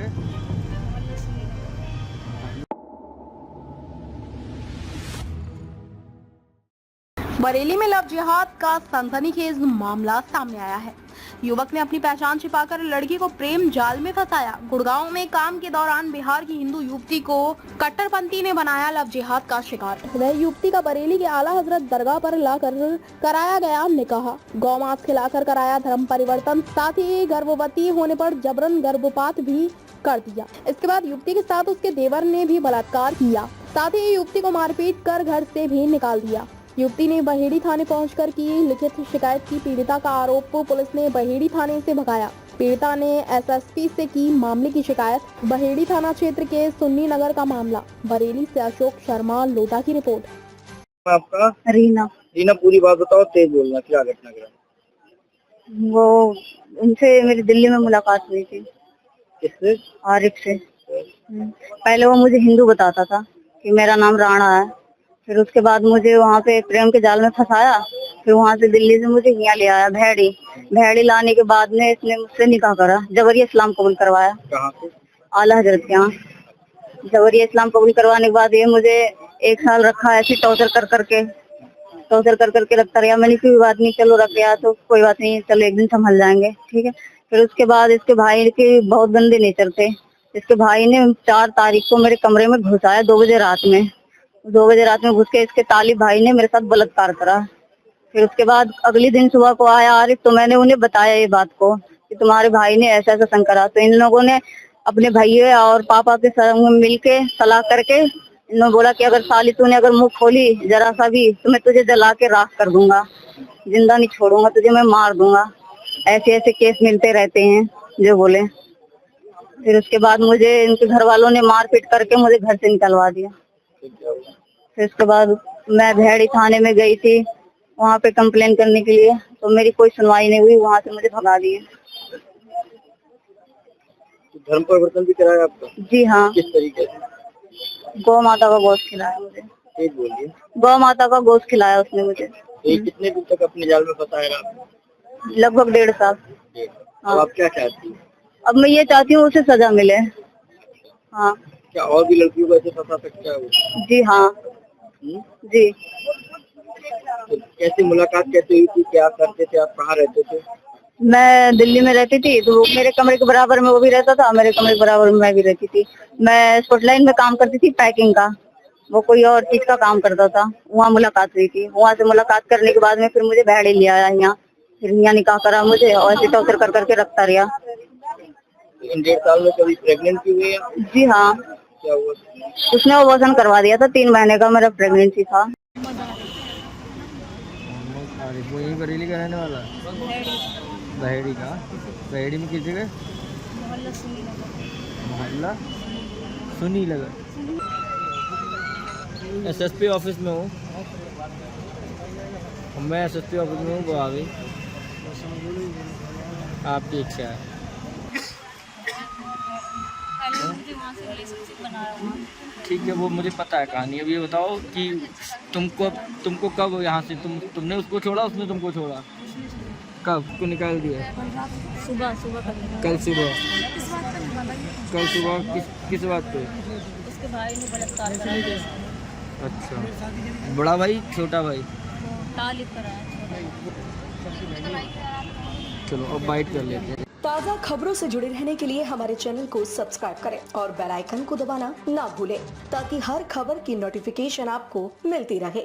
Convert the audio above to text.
जगह? बरेली में लव जिहाद का सनसनीखेज मामला सामने आया है। युवक ने अपनी पहचान छिपाकर लड़की को प्रेम जाल में फंसाया। गुड़गांव में काम के दौरान बिहार की हिंदू युवती को कट्टरपंथी ने बनाया लव जिहाद का शिकार। वह युवती का बरेली के आला हजरत दरगाह पर लाकर कराया गया निकाह, गौ मांस खिलाकर कराया धर्म परिवर्तन, साथ ही गर्भवती होने पर जबरन गर्भपात भी कर दिया। इसके बाद युवती के साथ उसके देवर ने भी बलात्कार किया, साथ ही युवती को मारपीट कर घर से भी निकाल दिया। युवती ने बहेड़ी थाने पहुंचकर की लिखित शिकायत की। पीड़िता का आरोप पुलिस ने बहेड़ी थाने से भगाया। पीड़िता ने एसएसपी से की मामले की शिकायत। बहेड़ी थाना क्षेत्र के सुन्नी नगर का मामला। बरेली से अशोक शर्मा लोधा की रिपोर्ट। आपका? रीना। रीना, पूरी बात बताओ, तेज बोलना, क्या घटना करा? वो उनसे मेरी दिल्ली में मुलाकात हुई थी। किससे? आरिफ से। पहले वो मुझे हिंदू बताता था कि मेरा नाम राणा है। फिर उसके बाद मुझे वहाँ पे प्रेम के जाल में फंसाया। फिर वहाँ से दिल्ली से मुझे यहाँ ले आया भेड़ी लाने के बाद में इसने मुझसे निकाह करा, जबरी इस्लाम कबूल करवाया। कहाँ से? आला हजरत के यहाँ जबरी इस्लाम कबूल करवाने के बाद ये मुझे 1 साल रखा, ऐसी टॉर्चर कर करके रखता रहा। मैंने कोई बात नहीं, चलो रख गया तो कोई बात नहीं, चलो एक दिन संभल जाएंगे, ठीक है। फिर उसके बाद इसके भाई के बहुत गंदे नेचर थे। इसके भाई ने 4 तारीख को मेरे कमरे में घुसाया 2 बजे रात में। 2 बजे रात में घुस के इसके तालिब भाई ने मेरे साथ बलात्कार करा। फिर उसके बाद अगले दिन सुबह को आया आरिफ, तो मैंने उन्हें बताया ये बात को कि तुम्हारे भाई ने ऐसा ऐसा संग करा। तो इन लोगों ने अपने भैया और पापा के संग मिलके सलाह करके इन्होंने बोला कि अगर साली तूने अगर मुंह खोली जरा सा भी तो मैं तुझे जला के राख कर दूंगा, जिंदा नहीं छोड़ूंगा, तुझे मैं मार दूंगा। ऐसे ऐसे केस मिलते रहते हैं जो बोले। फिर उसके बाद मुझे इनके घर वालों ने मारपीट करके मुझे घर से निकलवा दिया। फिर उसके बाद मैं भेड़ी थाने में गई थी वहाँ पे कंप्लेन करने के लिए, तो मेरी कोई सुनवाई नहीं हुई, वहाँ से मुझे भगा दिए। धर्म परिवर्तन भी कराया आपका? जी हाँ। किस तरीके से? गौ माता का गोश्त खिलाया मुझे। तेज बोलिए। गौ माता का गोश्त खिलाया उसने मुझे। ये कितने दिन तक अपने जाल में फंसाएगा आपको? लगभग 1.5 साल। अब आप क्या चाहती हैं? अब मैं ये चाहती हूँ उसे सजा मिले। हाँ। क्या और भी लड़कियों को ऐसे फंसा सकता है वो? जी हाँ। जी। तो कैसे मुलाकात कैसे हुई थी, क्या करते थे आप, कहाँ रहते थे? मैं दिल्ली में रहती थी, तो मेरे कमरे के बराबर में वो भी रहता था, मेरे कमरे के बराबर में मैं भी रहती थी। मैं स्कॉटलैंड में काम करती थी पैकिंग का, वो कोई और चीज का काम करता था। वहाँ मुलाकात हुई थी। वहाँ से मुलाकात करने के बाद में फिर मुझे भेड़े ले आया यहाँ, फिर यहाँ निकाह करा मुझे और ऐसे टॉर्चर कर करके रखता रहा। इन 1.5 साल में कभी प्रेगनेंट भी हुई है? जी हाँ। क्या हुआ? उसने अबॉर्शन करवा दिया था, 3 महीने का मेरा प्रेगनेंसी था। वो यही बरेली का रहने वाला? बहेड़ी का? बहेड़ी में किस जगह? मोहल्ला सुनी नगर। एसएसपी ऑफिस में हूँ। मैं एसएसपी ऑफिस में हूँ, वो आ गई। आपकी इच्छा है। ठीक है, वो मुझे पता है कहानी। अब ये बताओ कि तुमको कब यहाँ से तुमने उसको छोड़ा, उसने तुमको छोड़ा? कब को निकाल दिया? सुबह कल सुबह किस बात पे? उसके भाई ने बलात्कार करा। अच्छा, बड़ा भाई छोटा भाई? तालिब कराया। चलो अब बाइट कर लेते हैं। ताज़ा खबरों से जुड़े रहने के लिए हमारे चैनल को सब्सक्राइब करें और बेल आइकन को दबाना ना भूलें, ताकि हर खबर की नोटिफिकेशन आपको मिलती रहे।